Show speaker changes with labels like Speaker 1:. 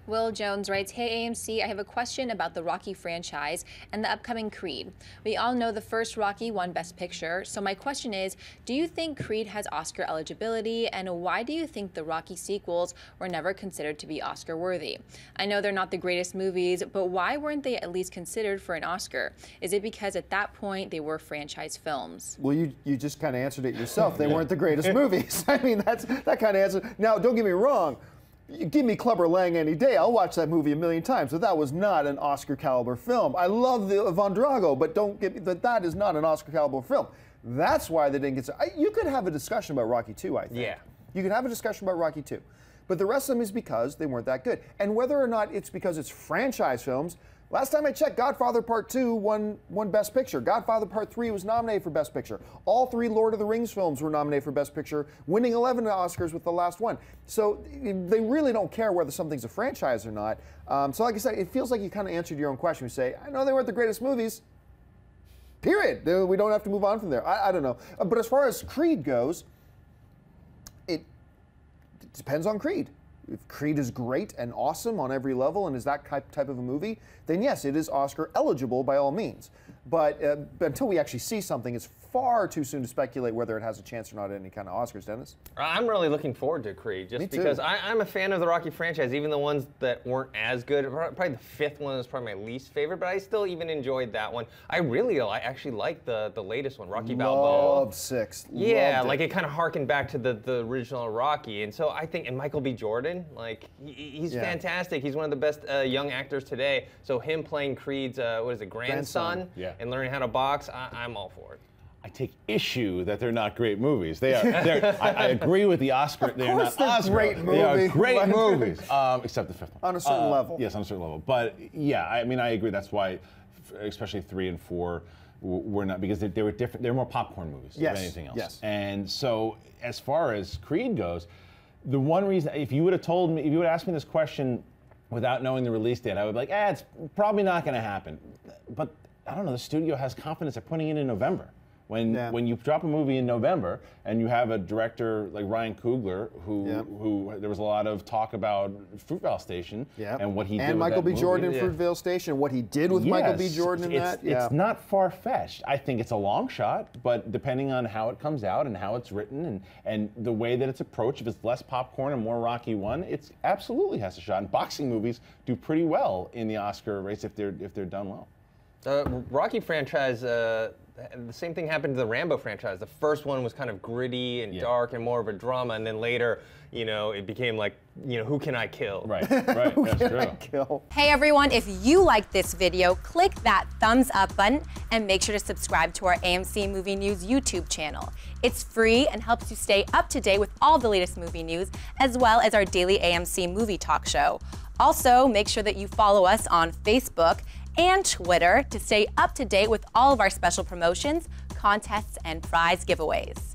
Speaker 1: Will Jones writes, "Hey AMC, I have a question about the Rocky franchise and the upcoming Creed. We all know the first Rocky won Best Picture, so my question is, do you think Creed has Oscar eligibility, and why do you think the Rocky sequels were never considered to be Oscar worthy? I know they're not the greatest movies, but why weren't they at least considered for an Oscar? Is it because at that point they were franchise films?"
Speaker 2: Well, you just kind of answered it yourself. They weren't the greatest movies. I mean, that's that kind of answer. Now, don't get me wrong. You give me Clubber Lang any day, I'll watch that movie a million times, but that was not an Oscar caliber film. I love the Von Drago, but don't get me that is not an Oscar caliber film. That's why they didn't get. You could have a discussion about Rocky 2, I think.
Speaker 3: Yeah.
Speaker 2: You could have a discussion about Rocky 2. But the rest of them is because they weren't that good. And whether or not it's because it's franchise films, last time I checked, Godfather Part 2 won Best Picture. Godfather Part 3 was nominated for Best Picture. All 3 Lord of the Rings films were nominated for Best Picture, winning 11 Oscars with the last one. So they really don't care whether something's a franchise or not. So like I said, it feels like you kind of answered your own question. You say, I know they weren't the greatest movies, period. We don't have to move on from there. I don't know. But as far as Creed goes, it depends on Creed. If Creed is great and awesome on every level and is that type of a movie, then yes, it is Oscar eligible by all means. But until we actually see something, it's far too soon to speculate whether it has a chance or not at any kind of Oscars, Dennis.
Speaker 3: I'm really looking forward to Creed, just because I'm a fan of the Rocky franchise, even the ones that weren't as good. Probably the 5th one is probably my least favorite, but I still even enjoyed that one. I actually like the latest one, Rocky Balboa.
Speaker 2: Loved 6.
Speaker 3: Yeah,
Speaker 2: Loved
Speaker 3: like it kind of harkened back to the original Rocky, and so I think, and Michael B. Jordan, like he's fantastic. He's one of the best young actors today. So him playing Creed's grandson, and learning how to box, I'm all for it.
Speaker 4: I take issue that they're not great movies. They are. I agree with the Oscar. They're not Oscar.
Speaker 2: Great movies.
Speaker 4: They are great movies, except the 5th one.
Speaker 2: On a certain level.
Speaker 4: Yes, on a certain level. But yeah, I mean, I agree. That's why, especially 3 and 4, were not, because they were different. They were more popcorn movies than anything else.
Speaker 2: Yes.
Speaker 4: And so, as far as Creed goes, the one reason, if you would have told me, if you would have asked me this question without knowing the release date, I would be like, it's probably not going to happen. But I don't know. The studio has confidence at putting it in November. When you drop a movie in November and you have a director like Ryan Coogler, who there was a lot of talk about Fruitvale Station and what he did with
Speaker 2: Michael
Speaker 4: that
Speaker 2: B. Jordan
Speaker 4: movie.
Speaker 2: in Fruitvale Station, what he did with Michael B. Jordan in that.
Speaker 4: It's not far-fetched. I think it's a long shot, but depending on how it comes out and how it's written and the way that it's approached, if it's less popcorn and more Rocky 1, it absolutely has a shot. And boxing movies do pretty well in the Oscar race if they're done well.
Speaker 3: Rocky franchise, the same thing happened to the Rambo franchise. The first one was kind of gritty and dark and more of a drama, and then later, it became like, who can I kill?
Speaker 4: Right, that's true.
Speaker 2: Kill.
Speaker 1: Hey everyone, if you liked this video, click that thumbs up button and make sure to subscribe to our AMC Movie News YouTube channel. It's free and helps you stay up to date with all the latest movie news, as well as our daily AMC movie talk show. Also, make sure that you follow us on Facebook and Twitter to stay up to date with all of our special promotions, contests, and prize giveaways.